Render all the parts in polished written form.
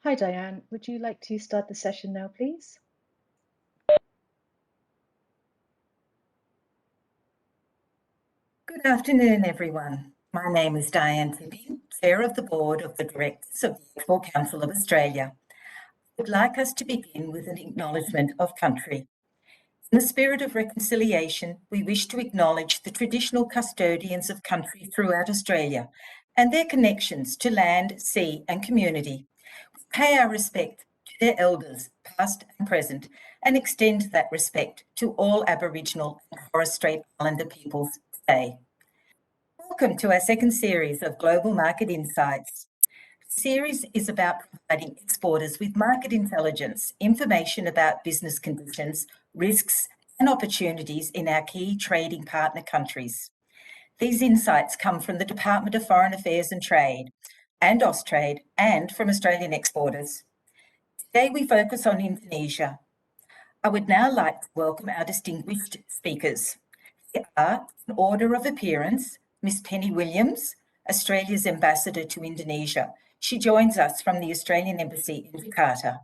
Hi Dianne, would you like to start the session now, please? Good afternoon, everyone. My name is Dianne, Chair of the Board of the Directors of the Export Council of Australia. I would like us to begin with an acknowledgement of country. In the spirit of reconciliation, we wish to acknowledge the traditional custodians of country throughout Australia and their connections to land, sea and community. We pay our respect to their elders, past and present, and extend that respect to all Aboriginal and Torres Strait Islander peoples today. Welcome to our second series of Global Market Insights. The series is about providing exporters with market intelligence, information about business conditions, risks, and opportunities in our key trading partner countries. These insights come from the Department of Foreign Affairs and Trade and Austrade and from Australian exporters. Today we focus on Indonesia. I would now like to welcome our distinguished speakers. They are, in order of appearance, Miss Penny Williams, Australia's Ambassador to Indonesia. She joins us from the Australian Embassy in Jakarta.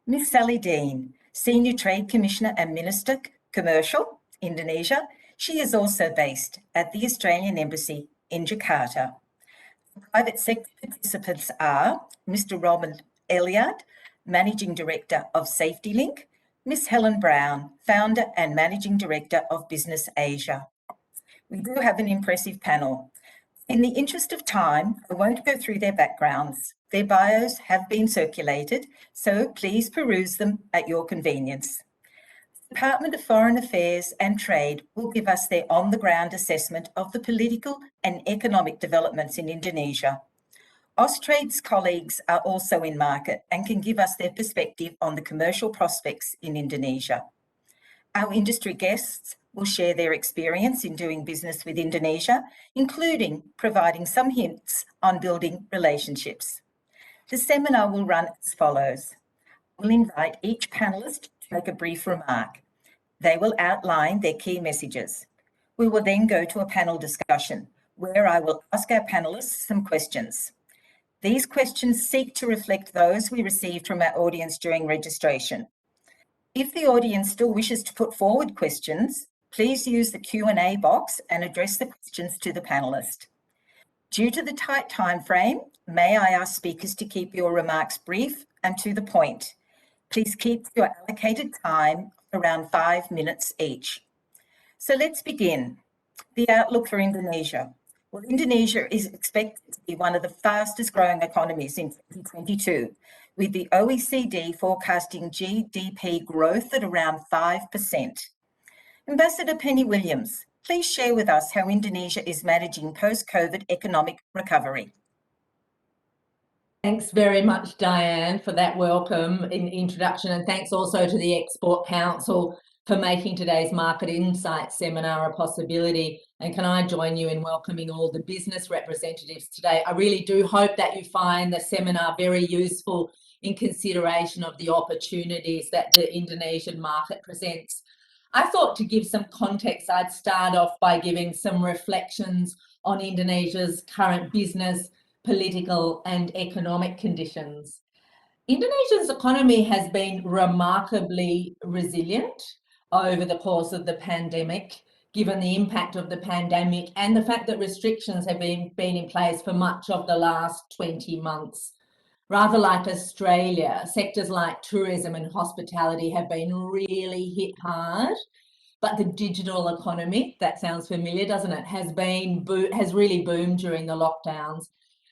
Miss Sally Deane, Senior Trade Commissioner and Minister, Commercial, Indonesia. She is also based at the Australian Embassy in Jakarta. Private sector participants are Mr. Robin Ellard, Managing Director of SafetyLink, Miss Helen Brown, Founder and Managing Director of Bisnis Asia. We do have an impressive panel. In the interest of time, I won't go through their backgrounds. Their bios have been circulated, so please peruse them at your convenience. The Department of Foreign Affairs and Trade will give us their on-the-ground assessment of the political and economic developments in Indonesia. Austrade's colleagues are also in market and can give us their perspective on the commercial prospects in Indonesia. Our industry guests will share their experience in doing business with Indonesia, including providing some hints on building relationships. The seminar will run as follows. We'll invite each panellist to make a brief remark. They will outline their key messages. We will then go to a panel discussion where I will ask our panellists some questions. These questions seek to reflect those we received from our audience during registration. If the audience still wishes to put forward questions, please use the Q&A box and address the questions to the panellist. Due to the tight time frame, may I ask speakers to keep your remarks brief and to the point. Please keep your allocated time around 5 minutes each. So let's begin. The outlook for Indonesia. Well, Indonesia is expected to be one of the fastest growing economies in 2022, with the OECD forecasting GDP growth at around 5%. Ambassador Penny Williams, please share with us how Indonesia is managing post-COVID economic recovery. Thanks very much, Dianne, for that welcome introduction, and thanks also to the Export Council for making today's Market Insights seminar a possibility. And can I join you in welcoming all the business representatives today? I really do hope that you find the seminar very useful in consideration of the opportunities that the Indonesian market presents. I thought to give some context, I'd start off by giving some reflections on Indonesia's current business, political and economic conditions. Indonesia's economy has been remarkably resilient over the course of the pandemic, given the impact of the pandemic and the fact that restrictions have been in place for much of the last 20 months. Rather like Australia, sectors like tourism and hospitality have been really hit hard, but the digital economy, that sounds familiar, doesn't it, has really boomed during the lockdowns.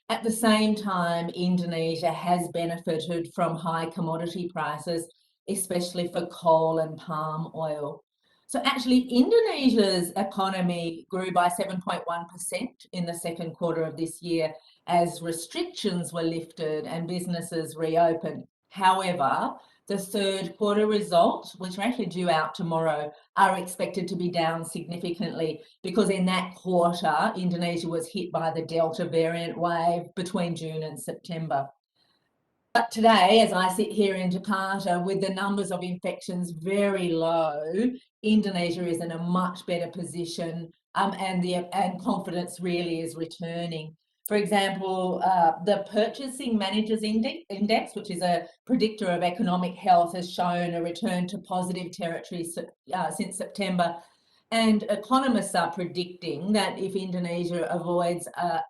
At the same time, Indonesia has benefited from high commodity prices, especially for coal and palm oil. So actually, Indonesia's economy grew by 7.1% in the second quarter of this year as restrictions were lifted and businesses reopened. However, the third quarter results, which are actually due out tomorrow, are expected to be down significantly because in that quarter, Indonesia was hit by the Delta variant wave between June and September. But today, as I sit here in Jakarta, with the numbers of infections very low, Indonesia is in a much better position and confidence really is returning. For example, the Purchasing Managers Index, which is a predictor of economic health, has shown a return to positive territory since September. And economists are predicting that if Indonesia avoids a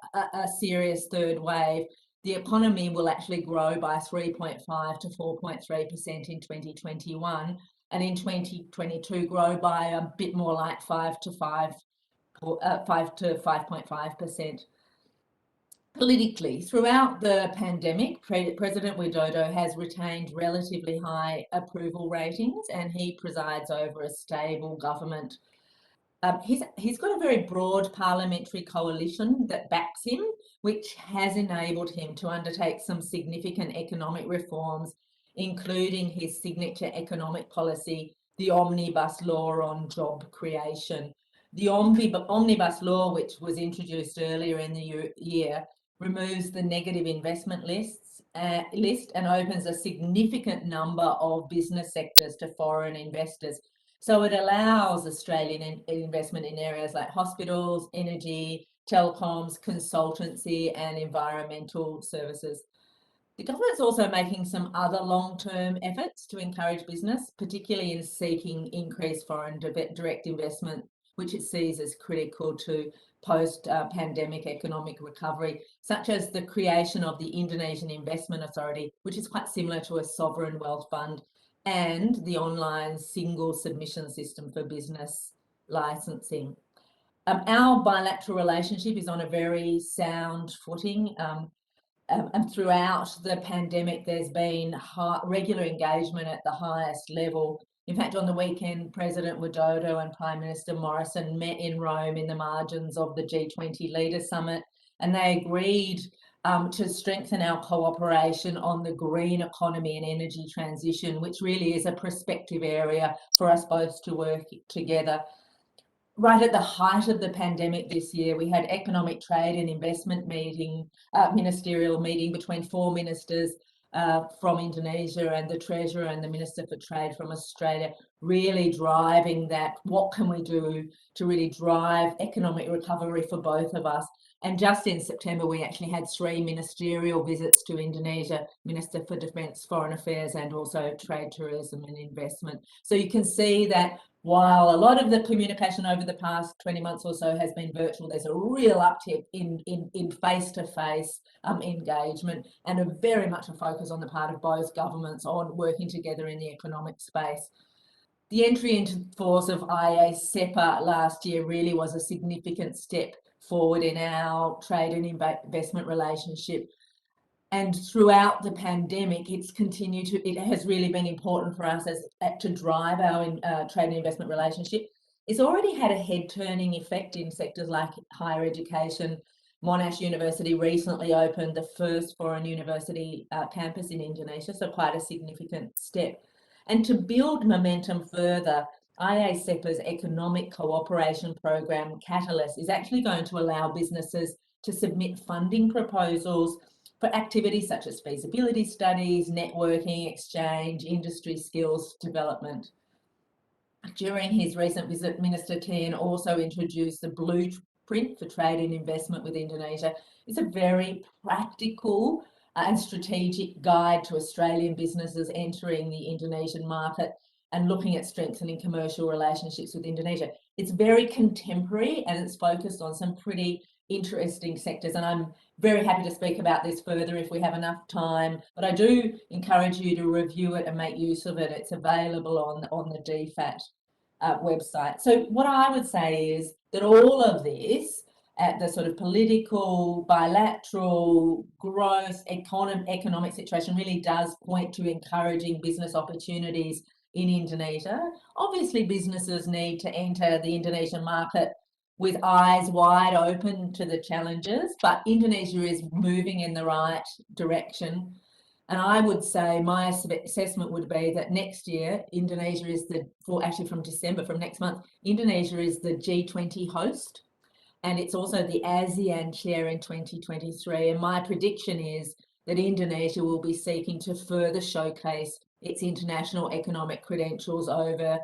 serious third wave, the economy will actually grow by 3.5 to 4.3% in 2021, and in 2022 grow by a bit more like 5 to 5.5%. Politically, throughout the pandemic, President Widodo has retained relatively high approval ratings, and he presides over a stable government. He's got a very broad parliamentary coalition that backs him, which has enabled him to undertake some significant economic reforms, including his signature economic policy, the Omnibus Law on job creation. The Omnibus Law, which was introduced earlier in the year, removes the negative investment list and opens a significant number of business sectors to foreign investors. So it allows Australian investment in areas like hospitals, energy, telecoms, consultancy and environmental services. The government's also making some other long-term efforts to encourage business, particularly in seeking increased foreign direct investment, which it sees as critical to post-pandemic economic recovery, such as the creation of the Indonesian Investment Authority, which is quite similar to a sovereign wealth fund, and the online single submission system for business licensing. Our bilateral relationship is on a very sound footing. And throughout the pandemic, there's been regular engagement at the highest level. In fact, on the weekend, President Widodo and Prime Minister Morrison met in Rome in the margins of the G20 Leaders Summit, and they agreed to strengthen our cooperation on the green economy and energy transition, which really is a prospective area for us both to work together. Right at the height of the pandemic this year, we had economic trade and investment ministerial meeting between 4 ministers from Indonesia and the Treasurer and the Minister for Trade from Australia, really driving that, what can we do to really drive economic recovery for both of us. And just in September, we actually had 3 ministerial visits to Indonesia, Minister for Defence, Foreign Affairs, and also Trade, Tourism and Investment. So you can see that while a lot of the communication over the past 20 months or so has been virtual, there's a real uptick in face-to-face engagement, and a very much a focus on the part of both governments on working together in the economic space. The entry into force of IA-CEPA last year really was a significant step forward in our trade and investment relationship. And throughout the pandemic, it has really been important for us to drive our trade and investment relationship. It's already had a head-turning effect in sectors like higher education. Monash University recently opened the first foreign university campus in Indonesia, so quite a significant step. And to build momentum further, IA-CEPA's economic cooperation program, Catalyst, is actually going to allow businesses to submit funding proposals for activities such as feasibility studies, networking, exchange, industry skills development. During his recent visit, Minister Deane also introduced the blueprint for trade and investment with Indonesia. It's a very practical and strategic guide to Australian businesses entering the Indonesian market and looking at strengthening commercial relationships with Indonesia. It's very contemporary and it's focused on some pretty interesting sectors, and I'm very happy to speak about this further if we have enough time, but I do encourage you to review it and make use of it. It's available on the DFAT website. So what I would say is that all of this, at the sort of political, bilateral, growth, economic situation really does point to encouraging business opportunities in Indonesia. Obviously, businesses need to enter the Indonesian market with eyes wide open to the challenges, but Indonesia is moving in the right direction. And I would say my assessment would be that next year, Indonesia is from December, from next month, Indonesia is the G20 host, and it's also the ASEAN chair in 2023. And my prediction is that Indonesia will be seeking to further showcase its international economic credentials over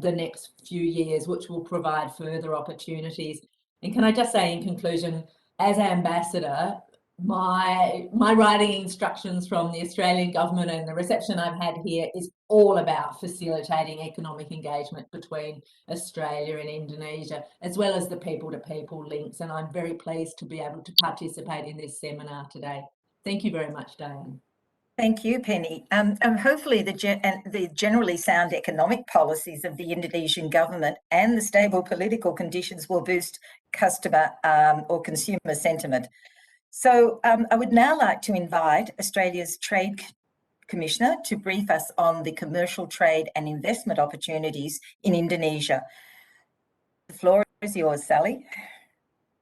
the next few years, which will provide further opportunities. And can I just say in conclusion, as ambassador, my writing instructions from the Australian government and the reception I've had here is all about facilitating economic engagement between Australia and Indonesia, as well as the people-to-people links. And I'm very pleased to be able to participate in this seminar today. Thank you very much, Dianne. Thank you, Penny. Hopefully the generally sound economic policies of the Indonesian government and the stable political conditions will boost customer or consumer sentiment. So I would now like to invite Australia's Trade Commissioner to brief us on the commercial trade and investment opportunities in Indonesia. The floor is yours, Sally.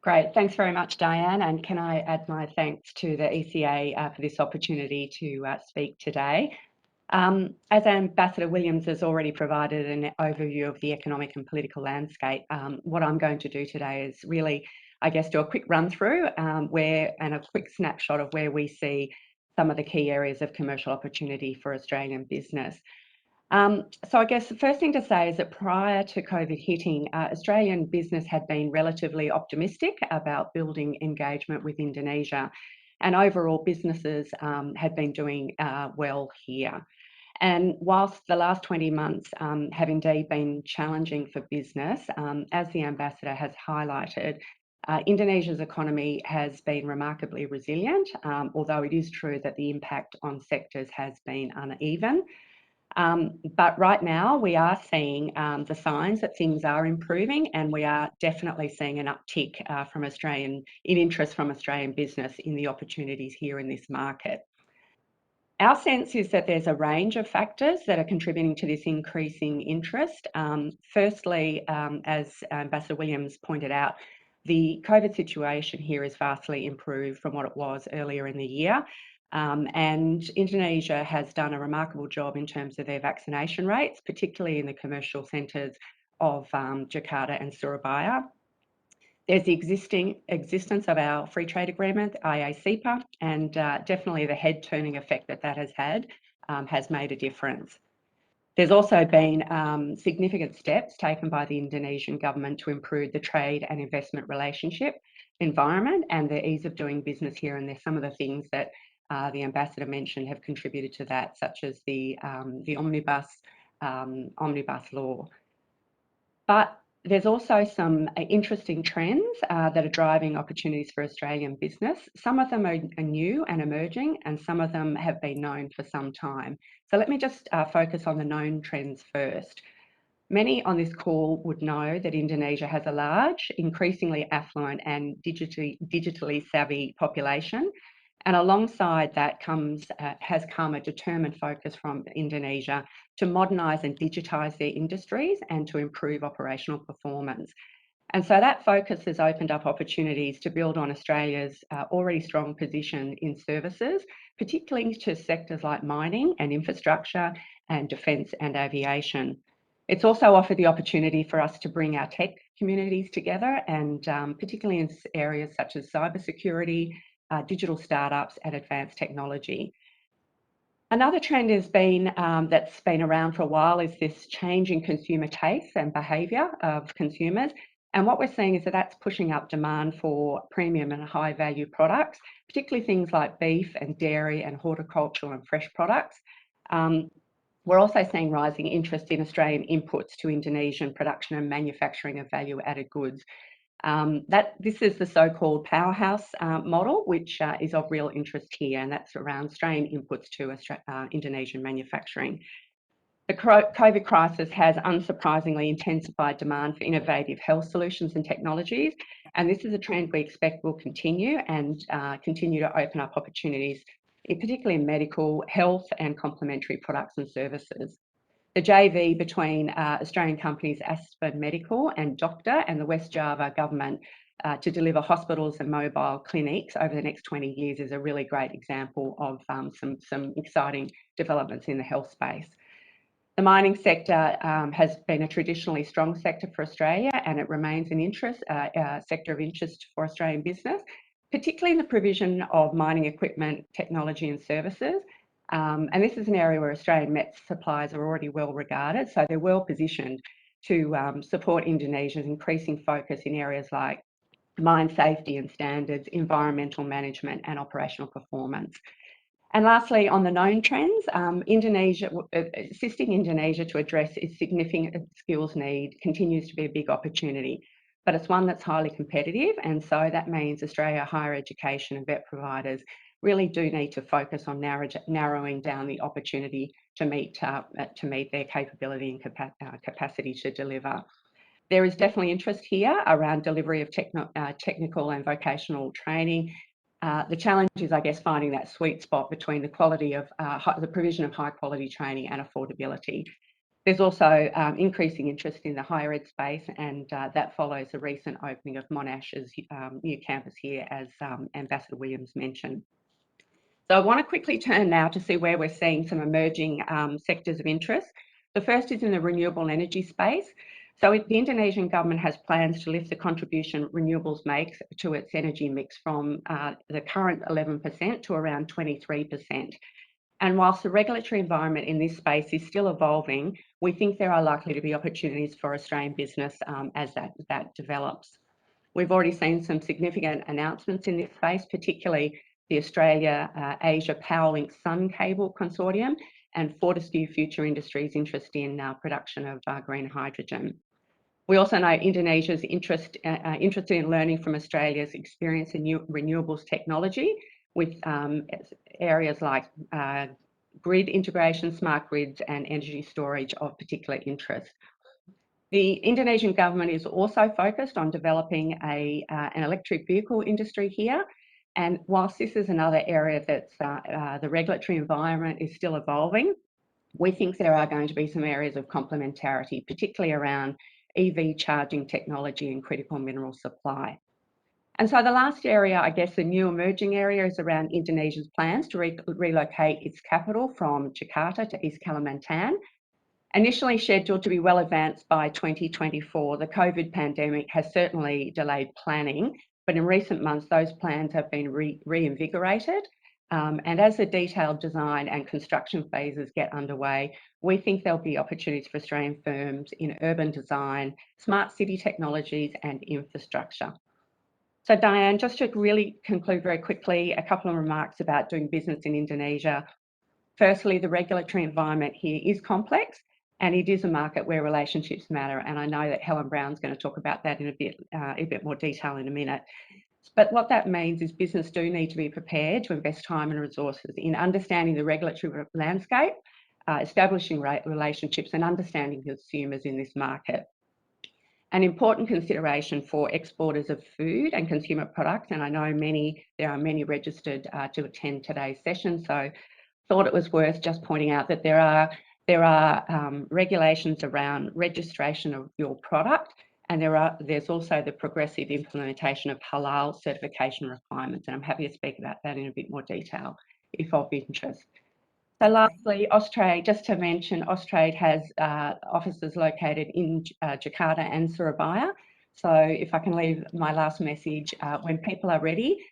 Great, thanks very much, Dianne. And can I add my thanks to the ECA for this opportunity to speak today. As Ambassador Williams has already provided an overview of the economic and political landscape, what I'm going to do today is really, I guess, do a quick run through and a quick snapshot of where we see some of the key areas of commercial opportunity for Australian business. So I guess the first thing to say is that prior to COVID hitting, Australian business had been relatively optimistic about building engagement with Indonesia, and overall businesses had been doing well here. And whilst the last 20 months have indeed been challenging for business, as the Ambassador has highlighted, Indonesia's economy has been remarkably resilient, although it is true that the impact on sectors has been uneven. But right now we are seeing the signs that things are improving, and we are definitely seeing an uptick in interest from Australian business in the opportunities here in this market. Our sense is that there's a range of factors that are contributing to this increasing interest. Firstly, as Ambassador Williams pointed out, the COVID situation here is vastly improved from what it was earlier in the year. And Indonesia has done a remarkable job in terms of their vaccination rates, particularly in the commercial centres of Jakarta and Surabaya. There's the existence of our free trade agreement, IACPA, and definitely the head-turning effect that has had has made a difference. There's also been significant steps taken by the Indonesian government to improve the trade and investment relationship environment and the ease of doing business here, and there's some of the things that the Ambassador mentioned have contributed to that, such as the omnibus law. But there's also some interesting trends that are driving opportunities for Australian business. Some of them are new and emerging, and some of them have been known for some time. So let me just focus on the known trends first. Many on this call would know that Indonesia has a large, increasingly affluent and digitally savvy population. And alongside that has come a determined focus from Indonesia to modernise and digitise their industries and to improve operational performance. And so that focus has opened up opportunities to build on Australia's already strong position in services, particularly to sectors like mining and infrastructure and defence and aviation. It's also offered the opportunity for us to bring our tech communities together, and particularly in areas such as cybersecurity, digital startups and advanced technology. Another trend has been that's been around for a while is this change in consumer tastes and behaviour of consumers. And what we're seeing is that that's pushing up demand for premium and high value products, particularly things like beef and dairy and horticultural and fresh products. We're also seeing rising interest in Australian inputs to Indonesian production and manufacturing of value added goods. This is the so-called powerhouse model, which is of real interest here, and that's around Australian inputs to Indonesian manufacturing. The COVID crisis has unsurprisingly intensified demand for innovative health solutions and technologies, and this is a trend we expect will continue and continue to open up opportunities, particularly in medical, health and complementary products and services. The JV between Australian companies Aspen Medical and Doctor and the West Java government to deliver hospitals and mobile clinics over the next 20 years is a really great example of some exciting developments in the health space. The mining sector has been a traditionally strong sector for Australia, and it remains a sector of interest for Australian business, particularly in the provision of mining equipment, technology and services. And this is an area where Australian met suppliers are already well regarded, so they're well positioned to support Indonesia's increasing focus in areas like mine safety and standards, environmental management, and operational performance. And lastly, on the known trends, assisting Indonesia to address its significant skills need continues to be a big opportunity, but it's one that's highly competitive. And so that means Australia higher education and vet providers really do need to focus on narrowing down the opportunity to meet their capability and capacity to deliver. There is definitely interest here around delivery of technical and vocational training. The challenge is, I guess, finding that sweet spot between the quality of the provision of high quality training and affordability. There's also increasing interest in the higher ed space, and that follows the recent opening of Monash's new campus here, as Ambassador Williams mentioned. So I want to quickly turn now to see where we're seeing some emerging sectors of interest. The first is in the renewable energy space. So the Indonesian government has plans to lift the contribution renewables makes to its energy mix from the current 11% to around 23%. And whilst the regulatory environment in this space is still evolving, we think there are likely to be opportunities for Australian business as that develops. We've already seen some significant announcements in this space, particularly the Australia-Asia PowerLink Sun Cable Consortium and Fortescue Future Industries' interest in production of green hydrogen. We also know Indonesia's interested in learning from Australia's experience in renewables technology, with areas like grid integration, smart grids, and energy storage of particular interest. The Indonesian government is also focused on developing an electric vehicle industry here. And whilst this is another area that's the regulatory environment is still evolving, we think there are going to be some areas of complementarity, particularly around EV charging technology and critical mineral supply. And so the last area, I guess the new emerging area, is around Indonesia's plans to relocate its capital from Jakarta to East Kalimantan. Initially scheduled to be well advanced by 2024, the COVID pandemic has certainly delayed planning, but in recent months, those plans have been reinvigorated. And as the detailed design and construction phases get underway, we think there'll be opportunities for Australian firms in urban design, smart city technologies, and infrastructure. So Dianne, just to really conclude very quickly, a couple of remarks about doing business in Indonesia. Firstly, the regulatory environment here is complex, and it is a market where relationships matter. And I know that Helen Brown's going to talk about that in a bit more detail in a minute. But what that means is business do need to be prepared to invest time and resources in understanding the regulatory landscape, establishing relationships, and understanding consumers in this market. An important consideration for exporters of food and consumer products, and I know there are many registered to attend today's session, so thought it was worth just pointing out that there are regulations around registration of your product, and there's also the progressive implementation of Halal certification requirements, and I'm happy to speak about that in a bit more detail if of interest. So lastly, Austrade, just to mention, Austrade has offices located in Jakarta and Surabaya. So if I can leave my last message, when people are ready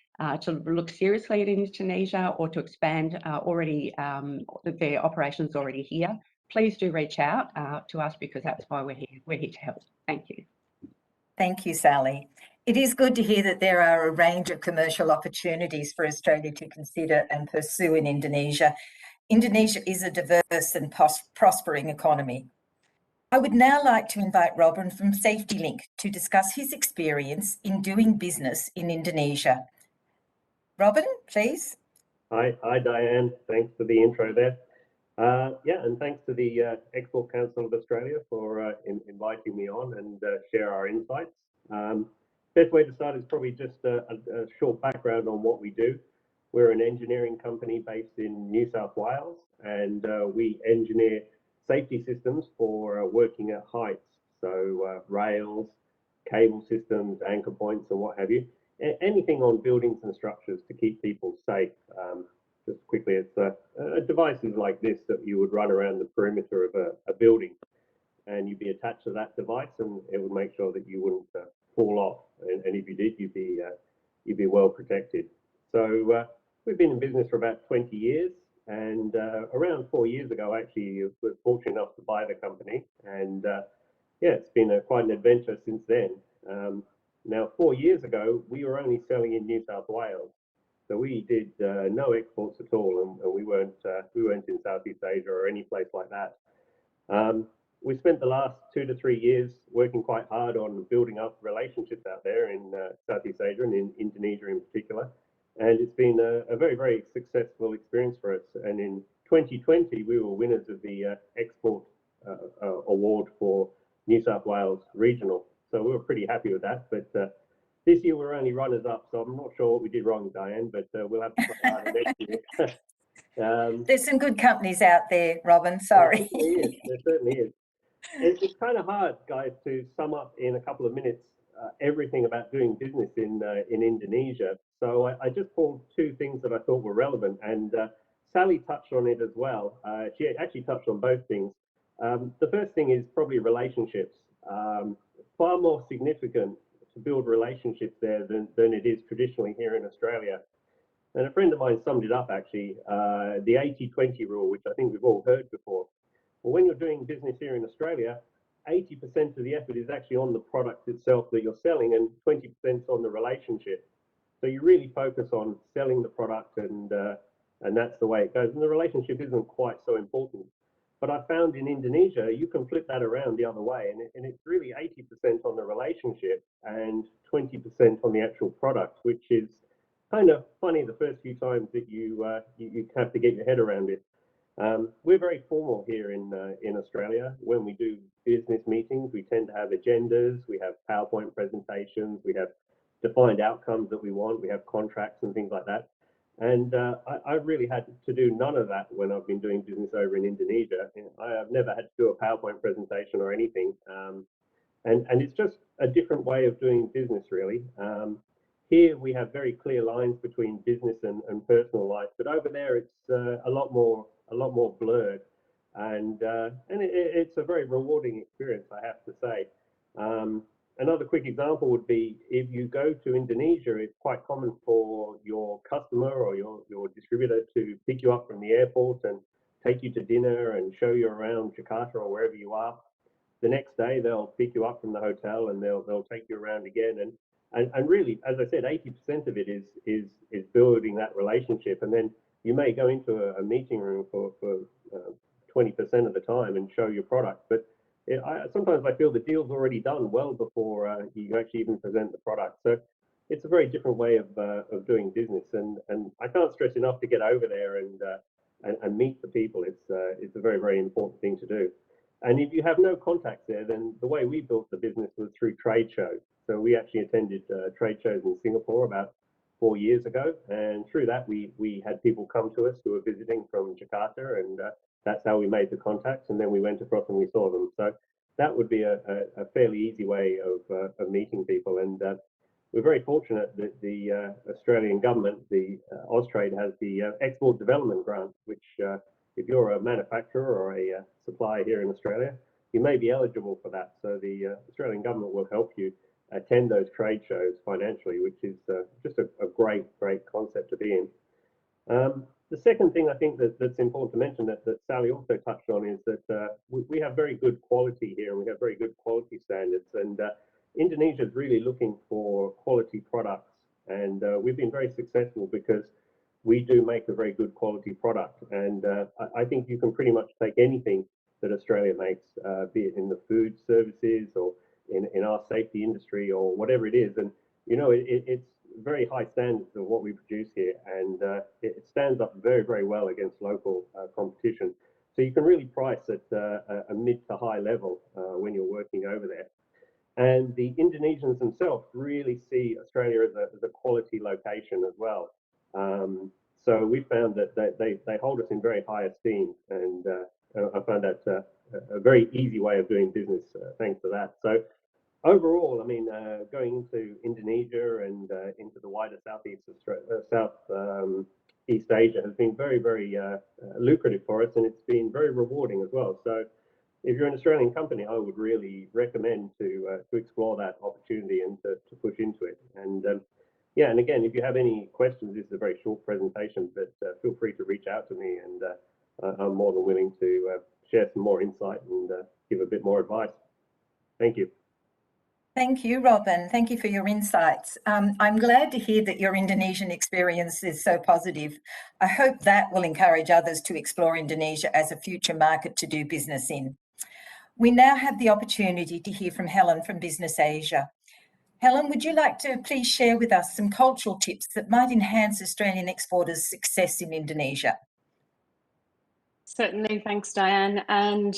to look seriously at Indonesia or to expand their operations already here, please do reach out to us, because that's why we're here. We're here to help. Thank you. Thank you, Sally. It is good to hear that there are a range of commercial opportunities for Australia to consider and pursue in Indonesia. Indonesia is a diverse and prospering economy. I would now like to invite Robin from SafetyLink to discuss his experience in doing business in Indonesia. Robin, please. Hi, Dianne. Thanks for the intro there. And thanks to the Export Council of Australia for inviting me on and share our insights. Best way to start is probably just a short background on what we do. We're an engineering company based in New South Wales, and we engineer safety systems for working at heights. So rails, cable systems, anchor points, and what have you. Anything on buildings and structures to keep people safe. Just quickly, it's devices like this that you would run around the perimeter of a building, and you'd be attached to that device, and it would make sure that you wouldn't fall off. And if you did, you'd be well protected. So we've been in business for about 20 years, and around 4 years ago, actually, I was fortunate enough to buy the company, and it's been quite an adventure since then. Now, 4 years ago, we were only selling in New South Wales. So we did no exports at all, and we weren't in Southeast Asia or any place like that. We spent the last 2 to 3 years working quite hard on building up relationships out there in Southeast Asia and in Indonesia in particular. And it's been a very, very successful experience for us. And in 2020, we were winners of the Export Award for New South Wales Regional. So we were pretty happy with that. But this year we're only runners up, so I'm not sure what we did wrong, Dianne, but we'll have to try harder next year. There's some good companies out there, Robin, sorry. There certainly is. It's kind of hard, guys, to sum up in a couple of minutes everything about doing business in Indonesia. So I just pulled 2 things that I thought were relevant, and Sally touched on it as well. She actually touched on both things. The first thing is probably relationships. Far more significant to build relationships there than it is traditionally here in Australia. And a friend of mine summed it up actually, the 80-20 rule, which I think we've all heard before. Well, when you're doing business here in Australia, 80% of the effort is actually on the product itself that you're selling, and 20% on the relationship. So you really focus on selling the product, and that's the way it goes. And the relationship isn't quite so important. But I found in Indonesia, you can flip that around the other way, and it's really 80% on the relationship and 20% on the actual product, which is kind of funny the first few times that you have to get your head around it. We're very formal here in Australia. When we do business meetings, we tend to have agendas, we have PowerPoint presentations, we have defined outcomes that we want, we have contracts and things like that. And I've really had to do none of that when I've been doing business over in Indonesia. I have never had to do a PowerPoint presentation or anything. And it's just a different way of doing business, really. Here we have very clear lines between business and personal life, but over there it's a lot more blurred, and it's a very rewarding experience, I have to say. Another quick example would be if you go to Indonesia, it's quite common for your customer or your distributor to pick you up from the airport and take you to dinner and show you around Jakarta or wherever you are. The next day they'll pick you up from the hotel and they'll take you around again. And really, as I said, 80% of it is building that relationship. And then you may go into a meeting room for 20% of the time and show your product. But sometimes I feel the deal's already done well before you actually even present the product. So it's a very different way of doing business. And I can't stress enough to get over there and meet the people. It's a very, very important thing to do. And if you have no contacts there, then the way we built the business was through trade shows. So we actually attended trade shows in Singapore about 4 years ago, and through that we had people come to us who were visiting from Jakarta, and that's how we made the contacts, and then we went across and we saw them. So that would be a fairly easy way of meeting people, and we're very fortunate that the Australian government, the Austrade, has the Export Development Grant, which if you're a manufacturer or a supplier here in Australia, you may be eligible for that. So the Australian government will help you attend those trade shows financially, which is just a great concept to be in. The second thing I think that's important to mention that Sally also touched on is that we have very good quality here, and we have very good quality standards, and Indonesia is really looking for quality products, and we've been very successful because we do make a very good quality product, and I think you can pretty much take anything that Australia makes, be it in the food services or in our safety industry or whatever it is, and it's very high standards of what we produce here, and it stands up very, very well against local competition. So you can really price at a mid to high level when you're working over there. And the Indonesians themselves really see Australia as a quality location as well. So we found that they hold us in very high esteem, and I found that a very easy way of doing business thanks to that. So overall, I mean, going into Indonesia and into the wider Southeast Asia has been very, very lucrative for us, and it's been very rewarding as well. So if you're an Australian company, I would really recommend to explore that opportunity and to push into it. And yeah, and again, if you have any questions, this is a very short presentation, but feel free to reach out to me, and I'm more than willing to share some more insight and give a bit more advice. Thank you. Thank you, Robin. Thank you for your insights. I'm glad to hear that your Indonesian experience is so positive. I hope that will encourage others to explore Indonesia as a future market to do business in. We now have the opportunity to hear from Helen from Business Asia. Helen, would you like to please share with us some cultural tips that might enhance Australian exporters' success in Indonesia? Certainly, thanks, Dianne, and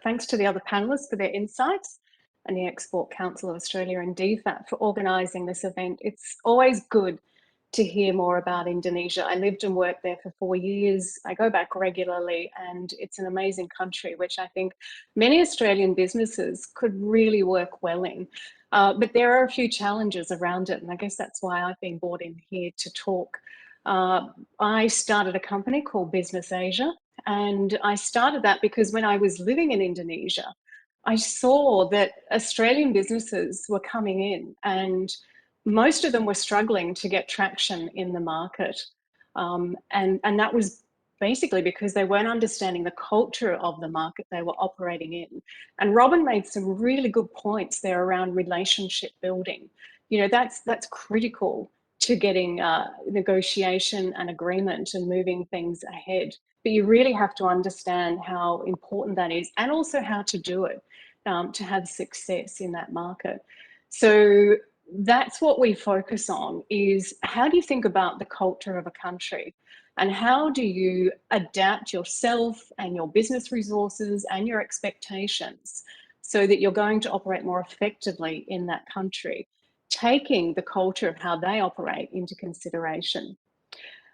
thanks to the other panellists for their insights, and the Export Council of Australia and DFAT for organising this event. It's always good to hear more about Indonesia. I lived and worked there for 4 years. I go back regularly, and it's an amazing country, which I think many Australian businesses could really work well in. But there are a few challenges around it, and I guess that's why I've been brought in here to talk. I started a company called Business Asia, and I started that because when I was living in Indonesia, I saw that Australian businesses were coming in and most of them were struggling to get traction in the market. And that was basically because they weren't understanding the culture of the market they were operating in. And Robin made some really good points there around relationship building. You know, that's critical to getting negotiation and agreement and moving things ahead. But you really have to understand how important that is and also how to do it to have success in that market. So that's what we focus on, is how do you think about the culture of a country and how do you adapt yourself and your business resources and your expectations so that you're going to operate more effectively in that country, taking the culture of how they operate into consideration.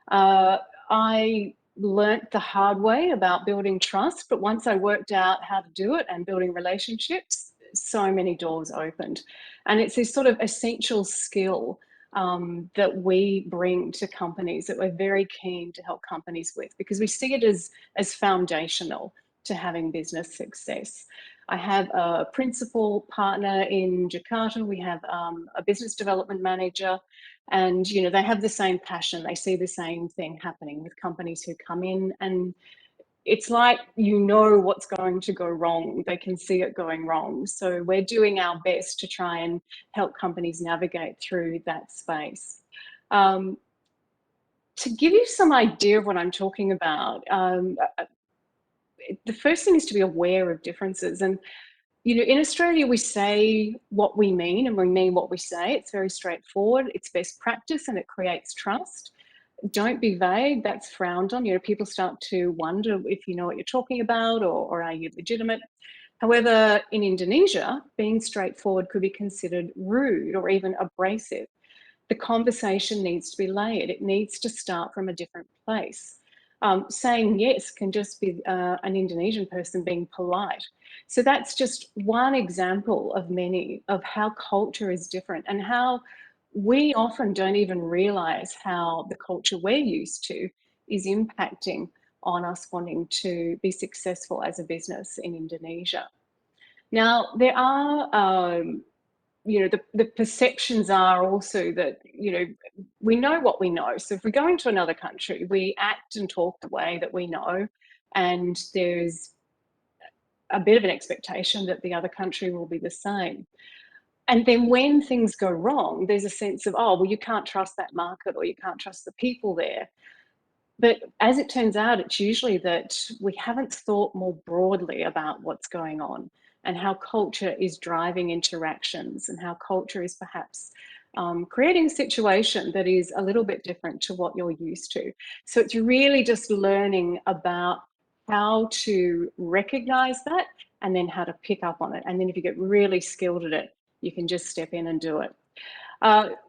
I learnt the hard way about building trust, but once I worked out how to do it and building relationships, so many doors opened. And it's this sort of essential skill that we bring to companies that we're very keen to help companies with, because we see it as foundational to having business success. I have a principal partner in Jakarta. We have a business development manager, and you know, they have the same passion. They see the same thing happening with companies who come in, and it's like, you know, what's going to go wrong. They can see it going wrong. So we're doing our best to try and help companies navigate through that space. To give you some idea of what I'm talking about, the first thing is to be aware of differences. And you know, in Australia, we say what we mean and we mean what we say. It's very straightforward. It's best practice and it creates trust. Don't be vague. That's frowned on. You know, people start to wonder if you know what you're talking about, or are you legitimate. However, in Indonesia, being straightforward could be considered rude or even abrasive. The conversation needs to be layered. It needs to start from a different place. Saying yes can just be an Indonesian person being polite. So that's just one example of many of how culture is different and how we often don't even realize how the culture we're used to is impacting on us wanting to be successful as a business in Indonesia. Now, there are you know, the perceptions are also that, you know, we know what we know. So if we're going to another country, we act and talk the way that we know, and there's a bit of an expectation that the other country will be the same. And then when things go wrong, there's a sense of, oh, well, you can't trust that market or you can't trust the people there. But as it turns out, it's usually that we haven't thought more broadly about what's going on and how culture is driving interactions and how culture is perhaps creating a situation that is a little bit different to what you're used to. So it's really just learning about how to recognize that and then how to pick up on it. And then if you get really skilled at it, you can just step in and do it.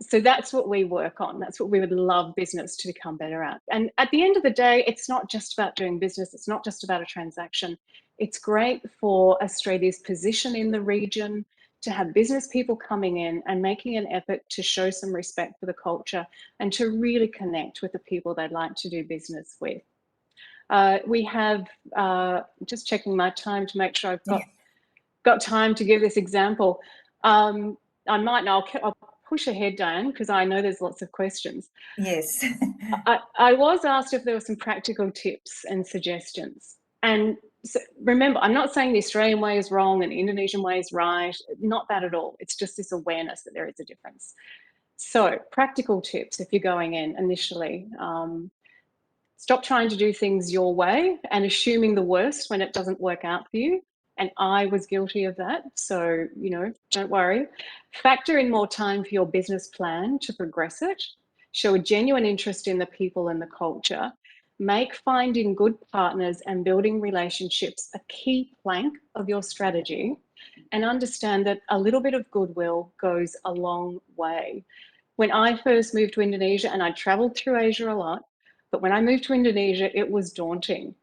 So that's what we work on. That's what we would love business to become better at. And at the end of the day, it's not just about doing business. It's not just about a transaction. It's great for Australia's position in the region to have business people coming in and making an effort to show some respect for the culture and to really connect with the people they'd like to do business with. We have, just checking my time to make sure I've got time to give this example. I might now, I'll push ahead, Dianne, because I know there's lots of questions. Yes. I was asked if there were some practical tips and suggestions. And So remember, I'm not saying the Australian way is wrong and the Indonesian way is right. Not that at all. It's just this awareness that there is a difference. So practical tips if you're going in initially. Stop trying to do things your way and assuming the worst when it doesn't work out for you. And I was guilty of that. So, don't worry. Factor in more time for your business plan to progress it. Show a genuine interest in the people and the culture. Make finding good partners and building relationships a key plank of your strategy. And understand that a little bit of goodwill goes a long way. When I first moved to Indonesia, and I traveled through Asia a lot, but when I moved to Indonesia, it was daunting.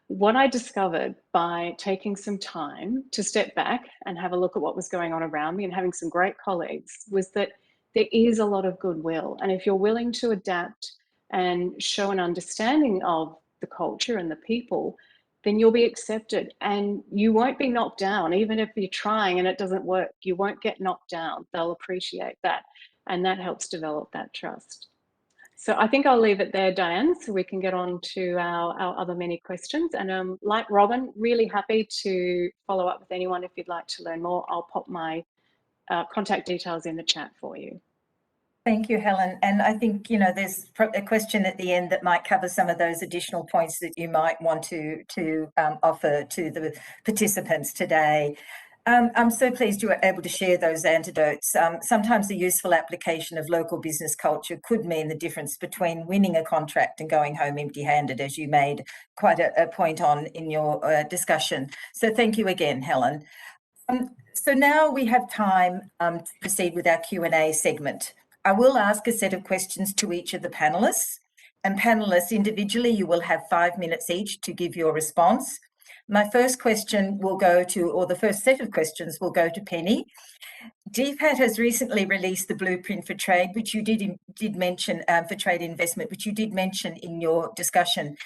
What I discovered by taking some time to step back and have a look at what was going on around me and having some great colleagues was that there is a lot of goodwill. And if you're willing to adapt and show an understanding of the culture and the people, then you'll be accepted and you won't be knocked down. Even if you're trying and it doesn't work, you won't get knocked down. They'll appreciate that. And that helps develop that trust. So I think I'll leave it there, Dianne, so we can get on to our other many questions. And like Robin, really happy to follow up with anyone if you'd like to learn more. I'll pop my contact details in the chat for you. Thank you, Helen. And I think, there's a question at the end that might cover some of those additional points that you might want to offer to the participants today. I'm so pleased you were able to share those antidotes. Sometimes the useful application of local business culture could mean the difference between winning a contract and going home empty-handed, as you made quite a point on in your discussion. So thank you again, Helen. So now we have time to proceed with our Q&A segment. I will ask a set of questions to each of the panellists. And panellists, individually, you will have 5 minutes each to give your response. My first question will go to, or the first set of questions will go to Penny. DFAT has recently released the blueprint for trade, which you did mention, for trade investment, which you did mention in your discussion.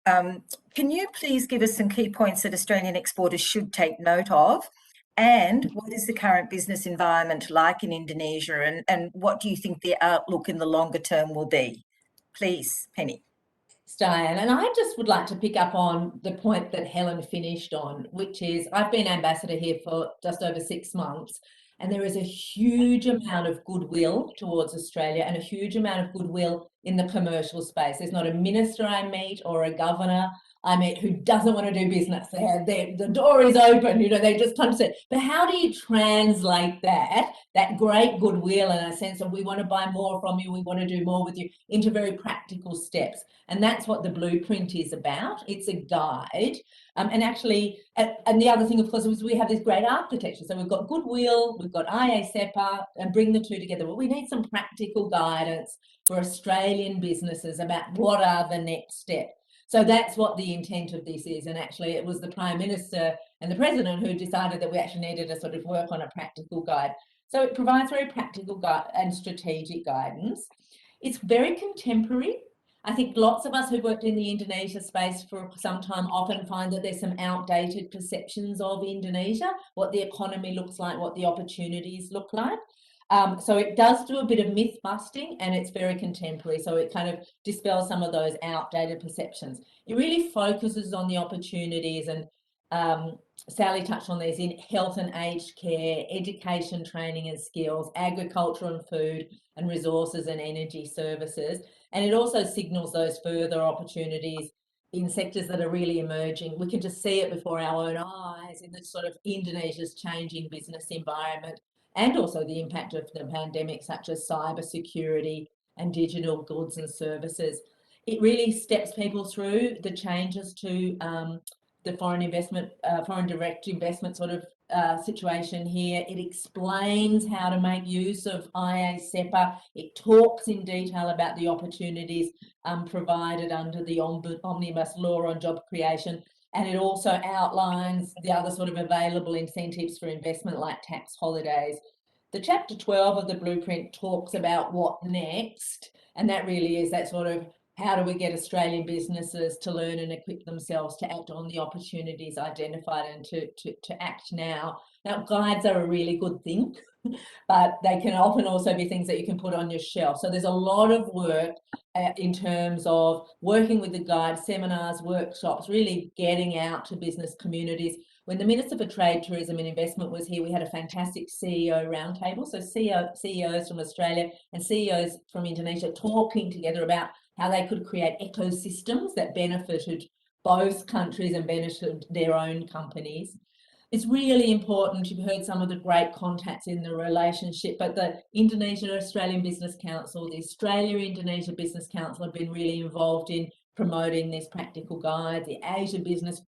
Can you please give us some key points that Australian exporters should take note of? And what is the current business environment like in Indonesia? And what do you think the outlook in the longer term will be? Please, Penny. Dianne, and I just would like to pick up on the point that Helen finished on, which is I've been ambassador here for just over 6 months, and there is a huge amount of goodwill towards Australia and a huge amount of goodwill in the commercial space. There's not a minister I meet or a governor I meet who doesn't want to do business. The door is open, they just come to say, but how do you translate that great goodwill and a sense of we want to buy more from you, we want to do more with you, into very practical steps? And that's what the blueprint is about. It's a guide. And actually, and the other thing, of course, is we have this great architecture. So we've got goodwill, we've got IA-SEPA, and bring the two together. But we need some practical guidance for Australian businesses about what are the next steps. So that's what the intent of this is. And actually, it was the Prime Minister and the President who decided that we actually needed to sort of work on a practical guide. So it provides very practical and strategic guidance. It's very contemporary. I think lots of us who've worked in the Indonesia space for some time often find that there's some outdated perceptions of Indonesia, what the economy looks like, what the opportunities look like. So it does do a bit of myth busting, and it's very contemporary. So it kind of dispels some of those outdated perceptions. It really focuses on the opportunities, and Sally touched on these in health and aged care, education, training and skills, agriculture and food, and resources and energy services. And it also signals those further opportunities in sectors that are really emerging. We can just see it before our own eyes in the sort of Indonesia's changing business environment, and also the impact of the pandemic, such as cyber security and digital goods and services. It really steps people through the changes to the foreign direct investment sort of situation here. It explains how to make use of IA-SEPA. It talks in detail about the opportunities provided under the Omnibus Law on job creation. And it also outlines the other sort of available incentives for investment, like tax holidays. The chapter 12 of the blueprint talks about what next, and that really is that sort of how do we get Australian businesses to learn and equip themselves to act on the opportunities identified and to act now. Now, guides are a really good thing. but they can often also be things that you can put on your shelf. So there's a lot of work in terms of working with the guide, seminars, workshops, really getting out to business communities. When the Minister for Trade, Tourism and Investment was here, we had a fantastic CEO roundtable. So CEOs from Australia and CEOs from Indonesia talking together about how they could create ecosystems that benefited both countries and benefited their own companies. It's really important. You've heard some of the great contacts in the relationship, but the Indonesia-Australian Business Council, the Australia-Indonesia Business Council have been really involved in promoting this practical guide, the Asia Business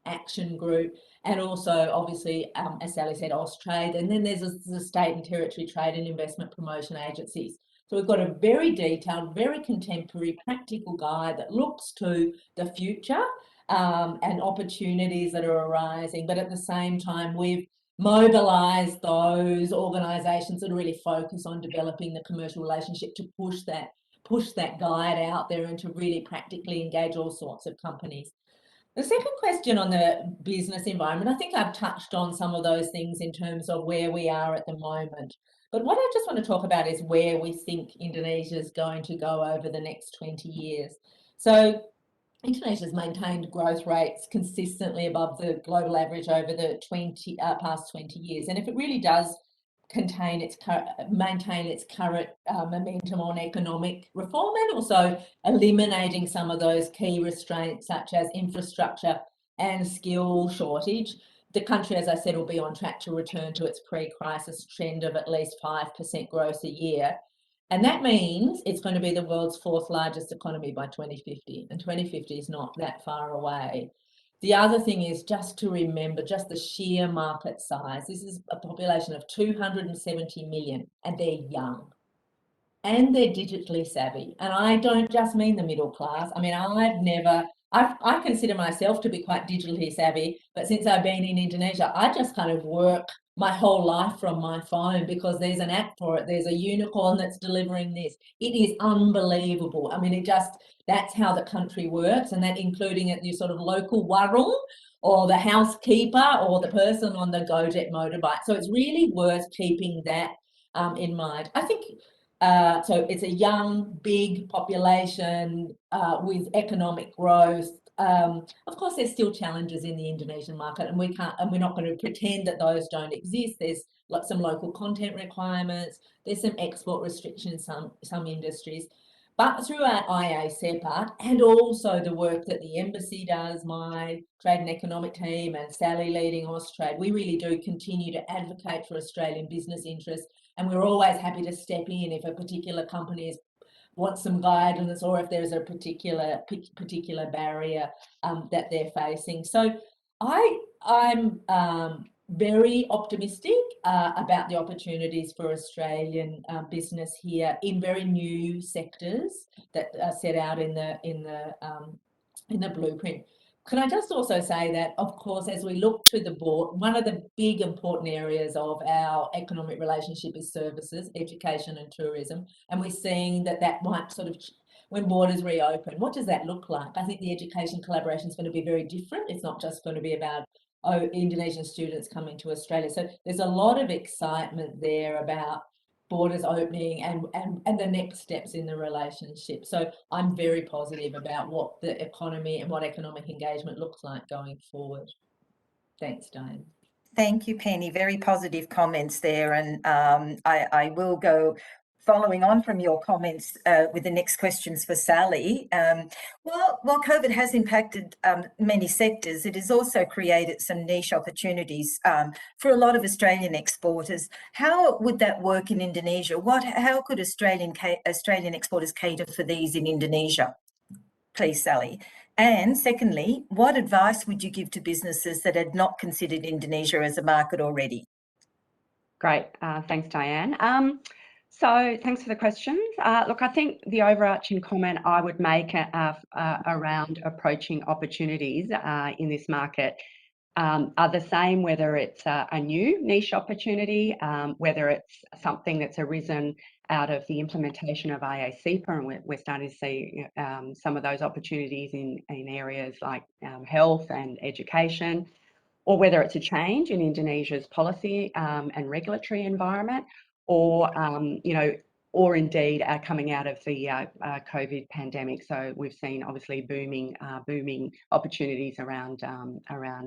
Action Group, and also obviously, as Sally said, Austrade. And then there's the state and territory trade and investment promotion agencies. So we've got a very detailed, very contemporary, practical guide that looks to the future and opportunities that are arising. But at the same time, we've mobilised those organisations that really focus on developing the commercial relationship to push that guide out there and to really practically engage all sorts of companies. The second question on the business environment, I think I've touched on some of those things in terms of where we are at the moment. But what I just want to talk about is where we think Indonesia is going to go over the next 20 years. So Indonesia has maintained growth rates consistently above the global average over the past 20 years. And if it really does maintain its current momentum on economic reform and also eliminating some of those key restraints such as infrastructure and skill shortage, the country, as I said, will be on track to return to its pre-crisis trend of at least 5% growth a year. And that means it's going to be the world's 4th largest economy by 2050. And 2050 is not that far away. The other thing is just to remember just the sheer market size. This is a population of 270 million, and they're young. And they're digitally savvy. And I don't just mean the middle class. I mean, I consider myself to be quite digitally savvy, but since I've been in Indonesia, I just kind of work my whole life from my phone because there's an app for it. There's a unicorn that's delivering this. It is unbelievable. I mean, that's how the country works, and that including at your sort of local warung or the housekeeper or the person on the Gojek motorbike. So it's really worth keeping that in mind. I think so it's a young, big population with economic growth. Of course, there's still challenges in the Indonesian market, and we're not going to pretend that those don't exist. There's some local content requirements. There's some export restrictions in some industries. But through our IA SEPA and also the work that the embassy does, my trade and economic team and Sally leading Austrade, we really do continue to advocate for Australian business interests. And we're always happy to step in if a particular company wants some guidance or if there's a particular barrier that they're facing. So I'm very optimistic about the opportunities for Australian business here in very new sectors that are set out in the blueprint. Can I just also say that, of course, as we look to the board, one of the big important areas of our economic relationship is services, education and tourism. And we're seeing that might sort of, when borders reopen, what does that look like? I think the education collaboration is going to be very different. It's not just going to be about Indonesian students coming to Australia. So there's a lot of excitement there about borders opening and the next steps in the relationship. So I'm very positive about what the economy and what economic engagement looks like going forward. Thanks, Dianne. Thank you, Penny. Very positive comments there. And I will go following on from your comments with the next questions for Sally. While COVID has impacted many sectors, it has also created some niche opportunities for a lot of Australian exporters. How would that work in Indonesia? How could Australian exporters cater for these in Indonesia? Please, Sally. And secondly, what advice would you give to businesses that had not considered Indonesia as a market already? Great. Thanks, Dianne. So thanks for the questions. Look, I think the overarching comment I would make around approaching opportunities in this market are the same, whether it's a new niche opportunity, whether it's something that's arisen out of the implementation of IA-SEPA, and we're starting to see some of those opportunities in areas like health and education, or whether it's a change in Indonesia's policy and regulatory environment, or or indeed coming out of the COVID pandemic. So we've seen obviously booming opportunities around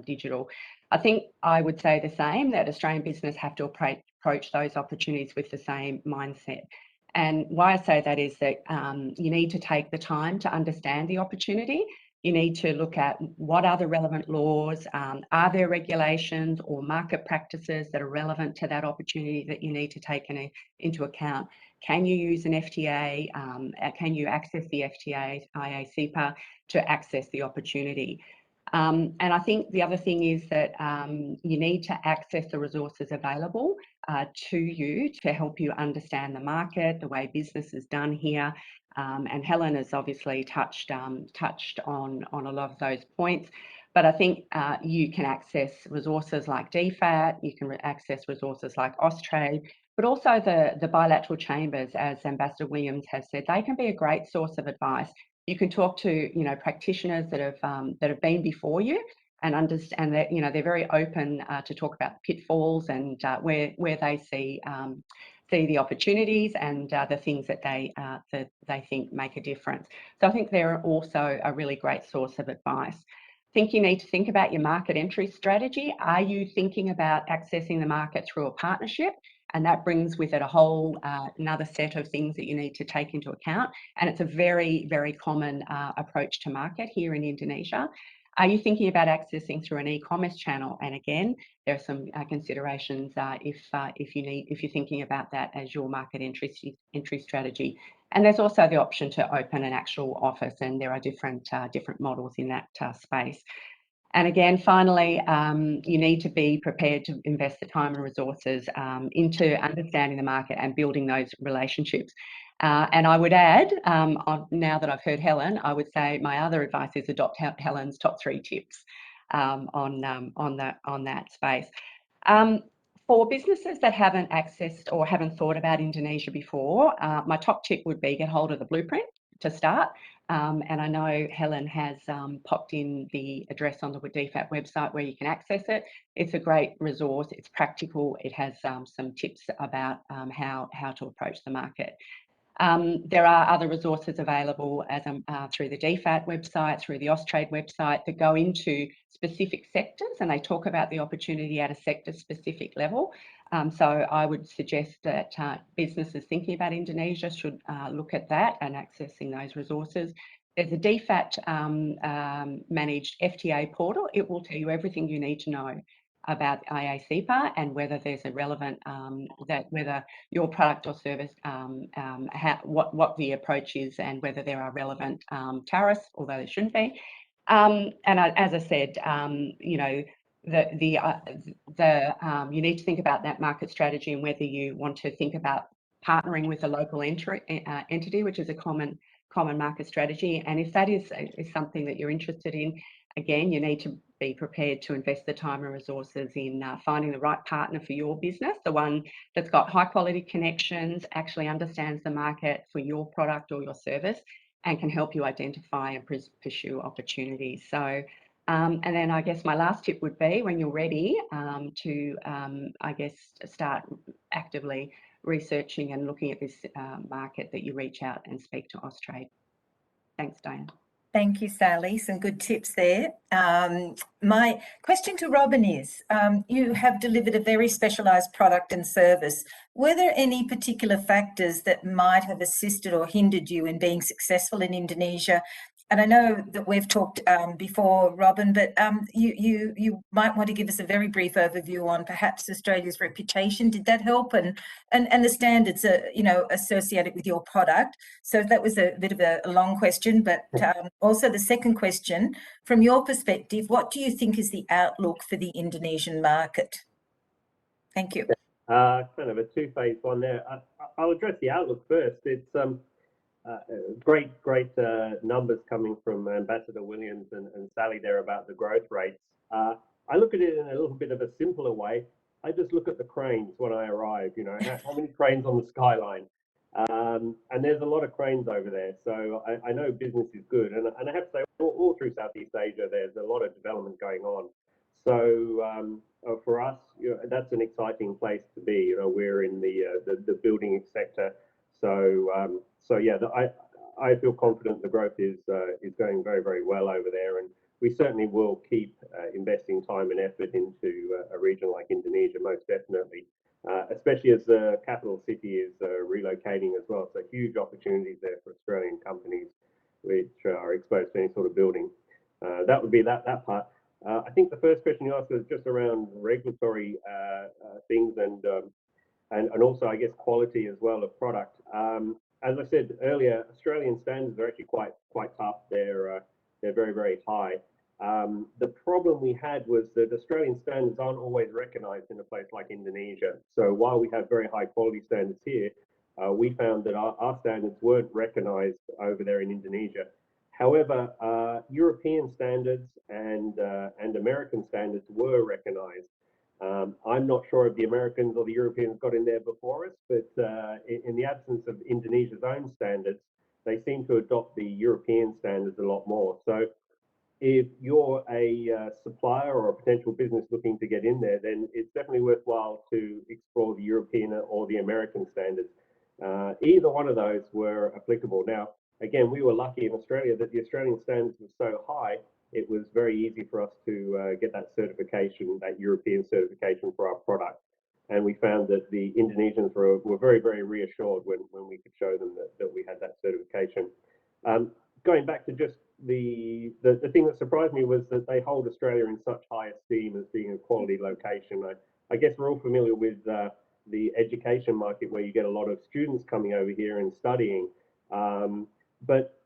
digital. I think I would say the same, that Australian business have to approach those opportunities with the same mindset. And why I say that is that you need to take the time to understand the opportunity. You need to look at what are the relevant laws, are there regulations or market practices that are relevant to that opportunity that you need to take into account. Can you use an FTA? Can you access the FTA, IA-CEPA to access the opportunity? And I think the other thing is that you need to access the resources available to you to help you understand the market, the way business is done here. And Helen has obviously touched on a lot of those points. But I think you can access resources like DFAT, you can access resources like Austrade, but also the bilateral chambers, as Ambassador Williams has said, they can be a great source of advice. You can talk to practitioners that have been before you and understand that they're very open to talk about pitfalls and where they see the opportunities and the things that they think make a difference. So I think they're also a really great source of advice. I think you need to think about your market entry strategy. Are you thinking about accessing the market through a partnership? And that brings with it a whole another set of things that you need to take into account. And it's a very, very common approach to market here in Indonesia. Are you thinking about accessing through an e-commerce channel? And again, there are some considerations if you're thinking about that as your market entry strategy. And there's also the option to open an actual office, and there are different models in that space. And again, finally, you need to be prepared to invest the time and resources into understanding the market and building those relationships. And I would add, now that I've heard Helen, I would say my other advice is adopt Helen's top 3 tips on that space. For businesses that haven't accessed or haven't thought about Indonesia before, my top tip would be get hold of the blueprint to start. And I know Helen has popped in the address on the DFAT website where you can access it. It's a great resource. It's practical. It has some tips about how to approach the market. There are other resources available through the DFAT website, through the Austrade website, that go into specific sectors, and they talk about the opportunity at a sector-specific level. So I would suggest that businesses thinking about Indonesia should look at that and accessing those resources. There's a DFAT managed FTA portal. It will tell you everything you need to know about IA-CEPA and whether there's a relevant, whether your product or service, what the approach is and whether there are relevant tariffs, although there shouldn't be. And as I said, you need to think about that market strategy and whether you want to think about partnering with a local entity, which is a common market strategy. And if that is something that you're interested in, again, you need to be prepared to invest the time and resources in finding the right partner for your business, the one that's got high quality connections, actually understands the market for your product or your service, and can help you identify and pursue opportunities. So, and then I guess my last tip would be, when you're ready, to start actively researching and looking at this market, that you reach out and speak to Austrade. Thanks, Dianne. Thank you, Sally. Some good tips there. My question to Robin is, you have delivered a very specialised product and service. Were there any particular factors that might have assisted or hindered you in being successful in Indonesia? And I know that we've talked before, Robin, but you might want to give us a very brief overview on perhaps Australia's reputation. Did that help? And the standards, associated with your product. So that was a bit of a long question, but also the second question, from your perspective, what do you think is the outlook for the Indonesian market? Thank you. Kind of a two-phase one there. I'll address the outlook first. It's great numbers coming from Ambassador Williams and Sally there about the growth rates. I look at it in a little bit of a simpler way. I just look at the cranes when I arrive, how many cranes on the skyline. And there's a lot of cranes over there. So I know business is good. And I have to say, all through Southeast Asia, there's a lot of development going on. So for us, that's an exciting place to be. We're in the building sector, so yeah, I feel confident the growth is going very, very well over there, and we certainly will keep investing time and effort into a region like Indonesia, most definitely, especially as the capital city is relocating as well. So huge opportunities there for Australian companies which are exposed to any sort of building. That would be that part. I think the first question you asked was just around regulatory things and also, I guess, quality as well of product. As I said earlier, Australian standards are actually quite tough. They're very, very high. The problem we had was that Australian standards aren't always recognised in a place like Indonesia. So while we have very high quality standards here, we found that our standards weren't recognised over there in Indonesia. However, European standards and American standards were recognised. I'm not sure if the Americans or the Europeans got in there before us, but in the absence of Indonesia's own standards, they seem to adopt the European standards a lot more. So if you're a supplier or a potential business looking to get in there, then it's definitely worthwhile to explore the European or the American standards. Either one of those were applicable. Now, again, we were lucky in Australia that the Australian standards were so high, it was very easy for us to get that certification, that European certification for our product. And we found that the Indonesians were very, very reassured when we could show them that we had that certification. Going back to just the thing that surprised me was that they hold Australia in such high esteem as being a quality location. I guess we're all familiar with the education market where you get a lot of students coming over here and studying. But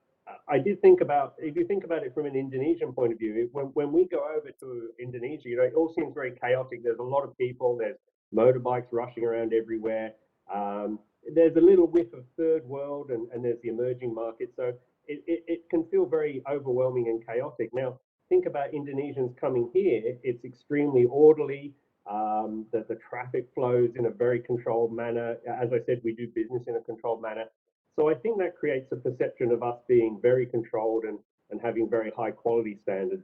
I did think about, if you think about it from an Indonesian point of view, when we go over to Indonesia, it all seems very chaotic. There's a lot of people, there's motorbikes rushing around everywhere. There's a little whiff of third world and there's the emerging market. So it can feel very overwhelming and chaotic. Now, think about Indonesians coming here, it's extremely orderly. The traffic flows in a very controlled manner. As I said, we do business in a controlled manner. So I think that creates a perception of us being very controlled and having very high quality standards.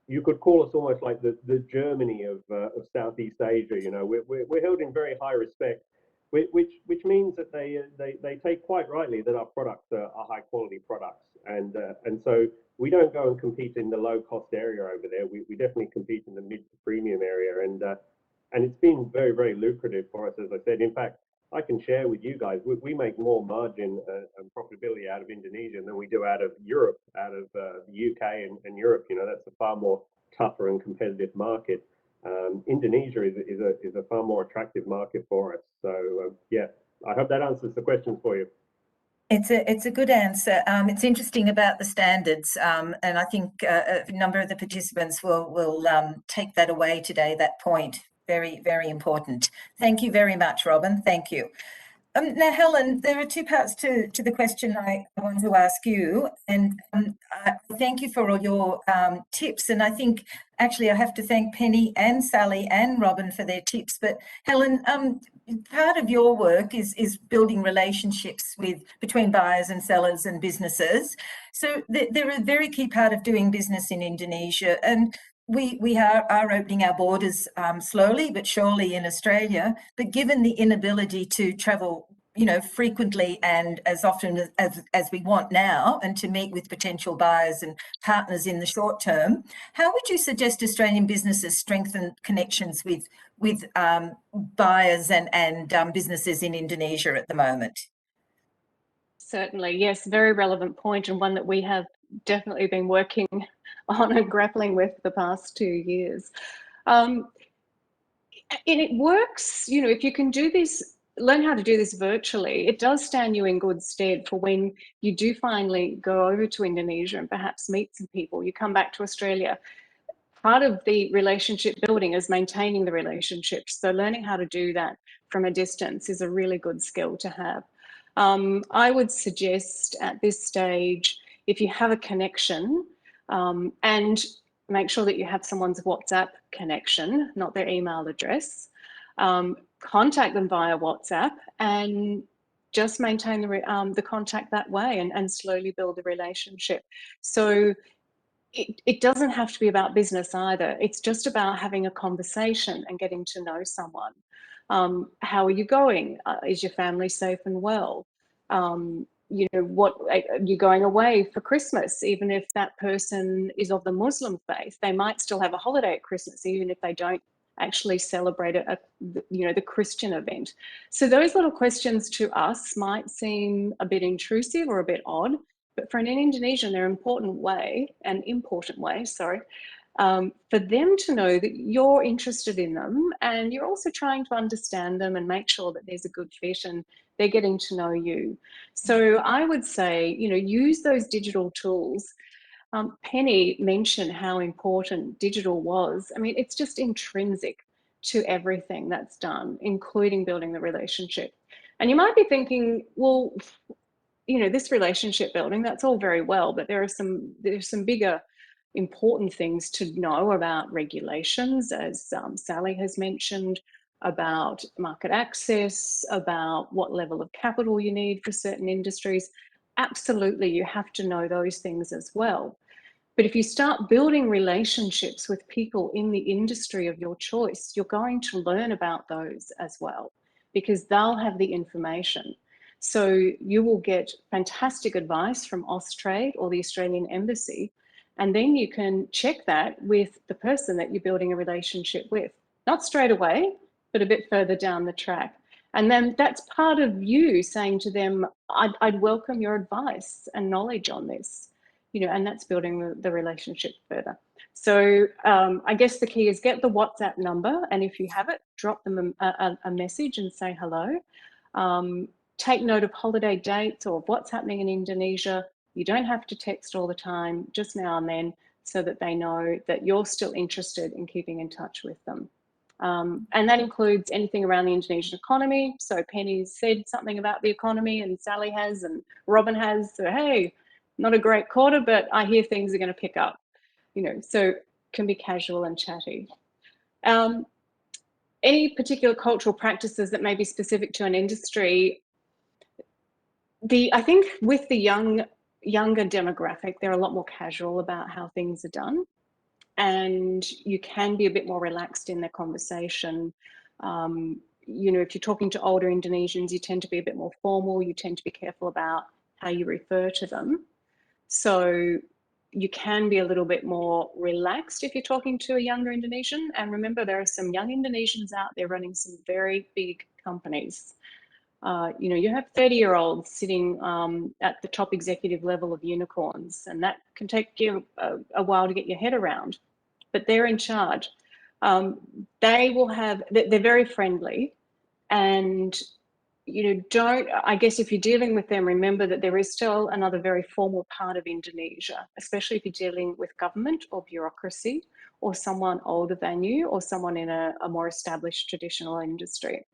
You could call us almost like the Germany of Southeast Asia. We're held in very high respect, which means that they take quite rightly that our products are high quality products, and so we don't go and compete in the low cost area over there. We definitely compete in the mid to premium area, and it's been very, very lucrative for us, as I said. In fact, I can share with you guys, we make more margin and profitability out of Indonesia than we do out of Europe, out of the UK and Europe. That's a far more tougher and competitive market. Indonesia is a far more attractive market for us. So yeah, I hope that answers the questions for you. It's a good answer. It's interesting about the standards, and I think a number of the participants will take that away today, that point. Very, very important. Thank you very much, Robin. Thank you. Now, Helen, there are two parts to the question I want to ask you, and thank you for all your tips. And I think actually I have to thank Penny and Sally and Robin for their tips. But Helen, part of your work is building relationships between buyers and sellers and businesses. So they're a very key part of doing business in Indonesia. And we are opening our borders slowly but surely in Australia, but given the inability to travel, frequently and as often as we want now, and to meet with potential buyers and partners in the short term, how would you suggest Australian businesses strengthen connections with buyers and businesses in Indonesia at the moment? Certainly, yes, very relevant point, and one that we have definitely been working on and grappling with the past 2 years. And it works, if you can do this, learn how to do this virtually, it does stand you in good stead for when you do finally go over to Indonesia and perhaps meet some people. You come back to Australia. Part of the relationship building is maintaining the relationships. So learning how to do that from a distance is a really good skill to have. I would suggest at this stage, if you have a connection, and make sure that you have someone's WhatsApp connection, not their email address, contact them via WhatsApp and just maintain the contact that way and slowly build the relationship. So it doesn't have to be about business either. It's just about having a conversation and getting to know someone. How are you going? Is your family safe and well? You know, what are you going away for Christmas? Even if that person is of the Muslim faith, they might still have a holiday at Christmas, even if they don't actually celebrate you know, the Christian event. So those little questions to us might seem a bit intrusive or a bit odd, but for an Indonesian, they're an important way, for them to know that you're interested in them and you're also trying to understand them and make sure that there's a good fit and they're getting to know you. So I would say, you know, use those digital tools. Penny mentioned how important digital was. I mean, it's just intrinsic to everything that's done, including building the relationship. And you might be thinking, well, you know, this relationship building, that's all very well, but there's some bigger important things to know about regulations, as Sally has mentioned, about market access, about what level of capital you need for certain industries. Absolutely, you have to know those things as well. But if you start building relationships with people in the industry of your choice, you're going to learn about those as well, because they'll have the information. So you will get fantastic advice from Austrade or the Australian Embassy, and then you can check that with the person that you're building a relationship with. Not straight away, but a bit further down the track. And then that's part of you saying to them, I'd welcome your advice and knowledge on this. You know, and that's building the relationship further. So I guess the key is get the WhatsApp number, and if you have it, drop them a message and say hello. Take note of holiday dates or what's happening in Indonesia. You don't have to text all the time, just now and then, so that they know that you're still interested in keeping in touch with them. And that includes anything around the Indonesian economy. So Penny said something about the economy, and Sally has, and Robin has. So hey, not a great quarter, but I hear things are going to pick up. You know, so can be casual and chatty. Any particular cultural practices that may be specific to an industry? I think with the younger demographic, they're a lot more casual about how things are done, and you can be a bit more relaxed in their conversation. You know, if you're talking to older Indonesians, you tend to be a bit more formal. You tend to be careful about how you refer to them. So you can be a little bit more relaxed if you're talking to a younger Indonesian. And remember, there are some young Indonesians out there running some very big companies. You know, you have 30-year-olds sitting at the top executive level of unicorns, and that can take you a while to get your head around, but they're in charge. They will have, they're very friendly, and you know, I guess if you're dealing with them, remember that there is still another very formal part of Indonesia, especially if you're dealing with government or bureaucracy or someone older than you or someone in a more established traditional industry.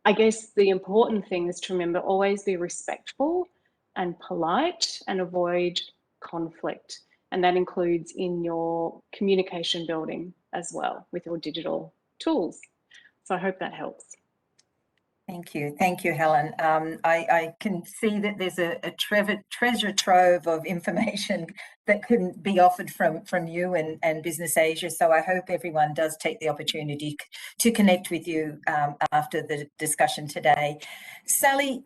I guess the important thing is to remember, always be respectful and polite and avoid conflict. And that includes in your communication building as well with your digital tools. So I hope that helps. Thank you, Helen. I can see that there's a treasure trove of information that couldn't be offered from you and Business Asia. So I hope everyone does take the opportunity to connect with you after the discussion today. Sally,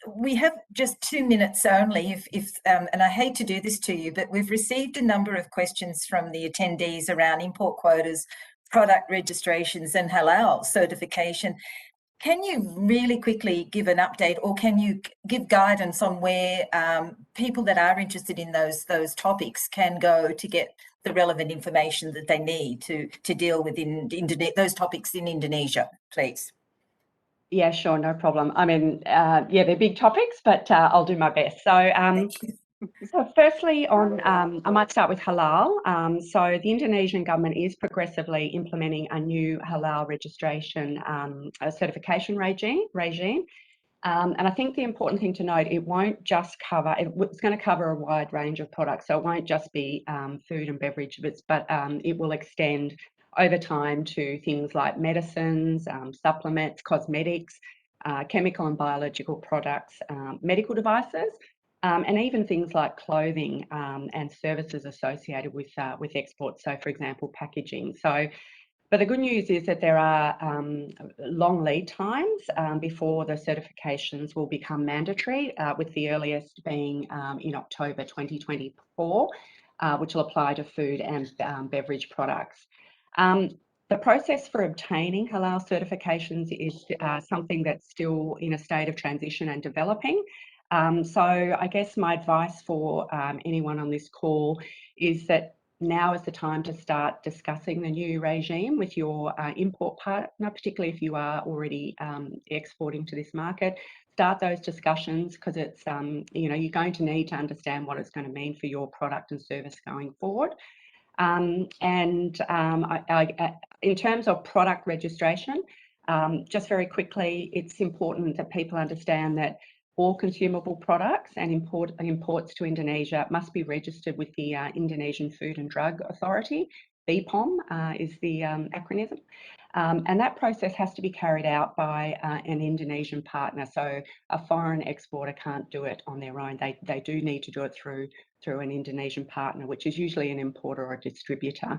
we have just 2 minutes only, and I hate to do this to you, but we've received a number of questions from the attendees around import quotas, product registrations, and halal certification. Can you really quickly give an update, or can you give guidance on where people that are interested in those topics can go to get the relevant information that they need to deal with those topics in Indonesia, please? Yeah, sure, no problem. I mean, yeah, they're big topics, but I'll do my best. So, so firstly, I might start with halal. So the Indonesian government is progressively implementing a new halal registration certification regime. And I think the important thing to note, it won't just cover, it's going to cover a wide range of products. So it won't just be food and beverage, but it will extend over time to things like medicines, supplements, cosmetics, chemical and biological products, medical devices, and even things like clothing and services associated with exports. So, for example, packaging. So, but the good news is that there are long lead times before the certifications will become mandatory, with the earliest being in October 2024, which will apply to food and beverage products. The process for obtaining halal certifications is something that's still in a state of transition and developing. So I guess my advice for anyone on this call is that now is the time to start discussing the new regime with your import partner, particularly if you are already exporting to this market. Start those discussions, because it's, you're going to need to understand what it's going to mean for your product and service going forward. In terms of product registration, just very quickly, it's important that people understand that all consumable products and imports to Indonesia must be registered with the Indonesian Food and Drug Authority. BPOM is the acronym. And that process has to be carried out by an Indonesian partner. So a foreign exporter can't do it on their own. They do need to do it through an Indonesian partner, which is usually an importer or a distributor.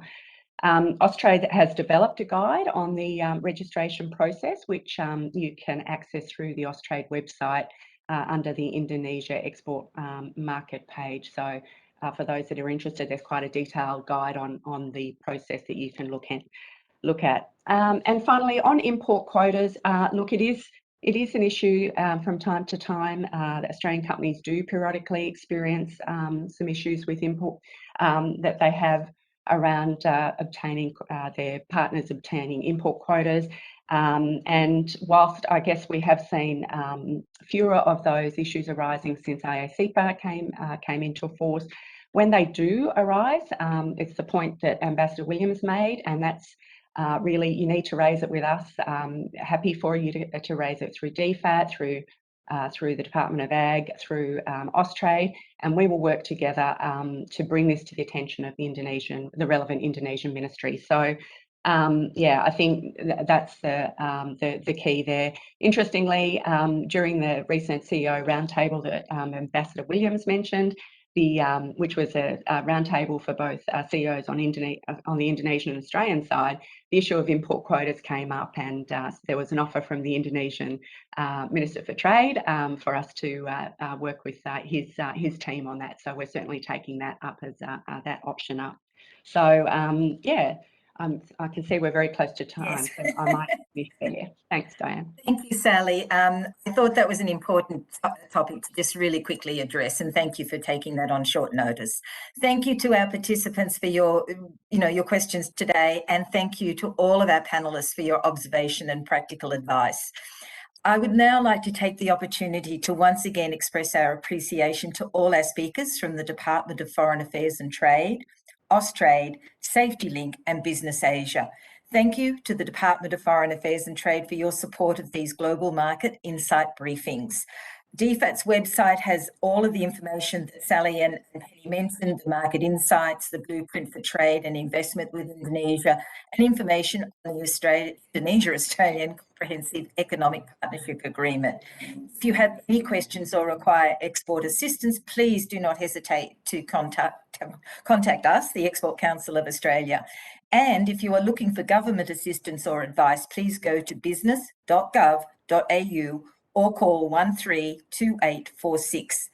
Austrade has developed a guide on the registration process, which you can access through the Austrade website under the Indonesia export market page. So for those that are interested, there's quite a detailed guide on the process that you can look at. And finally, on import quotas, look, it is an issue from time to time. The Australian companies do periodically experience some issues with import that they have around obtaining their partners obtaining import quotas. And whilst I guess we have seen fewer of those issues arising since AACPA came into force, when they do arise, it's the point that Ambassador Williams made, and that's really, you need to raise it with us. Happy for you to raise it through DFAT, through the Department of Ag, through Austrade, and we will work together to bring this to the attention of the relevant Indonesian ministry. So, yeah, I think that's the key there. Interestingly, during the recent CEO roundtable that Ambassador Williams mentioned, which was a roundtable for both CEOs on the Indonesian and Australian side, the issue of import quotas came up, and there was an offer from the Indonesian Minister for Trade for us to work with his team on that. So we're certainly taking that up as that option up. So yeah. I can see we're very close to time, Yes. so I might be there. Thanks, Dianne. Thank you, Sally. I thought that was an important topic to just really quickly address, and thank you for taking that on short notice. Thank you to our participants for your questions today, and thank you to all of our panellists for your observation and practical advice. I would now like to take the opportunity to once again express our appreciation to all our speakers from the Department of Foreign Affairs and Trade, Austrade, SafetyLink and Bisnis Asia. Thank you to the Department of Foreign Affairs and Trade for your support of these global market insight briefings. DFAT's website has all of the information that Sally and Penny mentioned, the market insights, the blueprint for trade and investment with Indonesia, and information on the Indonesia-Australian Comprehensive Economic Partnership Agreement. If you have any questions or require export assistance, please do not hesitate to contact us, the Export Council of Australia. And if you are looking for government assistance or advice, please go to business.gov.au or call 132846.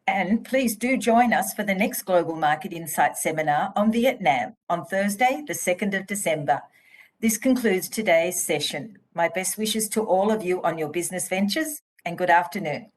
And please do join us for the next Global Market Insight Seminar on Vietnam on Thursday, the 2nd of December. This concludes today's session. My best wishes to all of you on your business ventures, and good afternoon.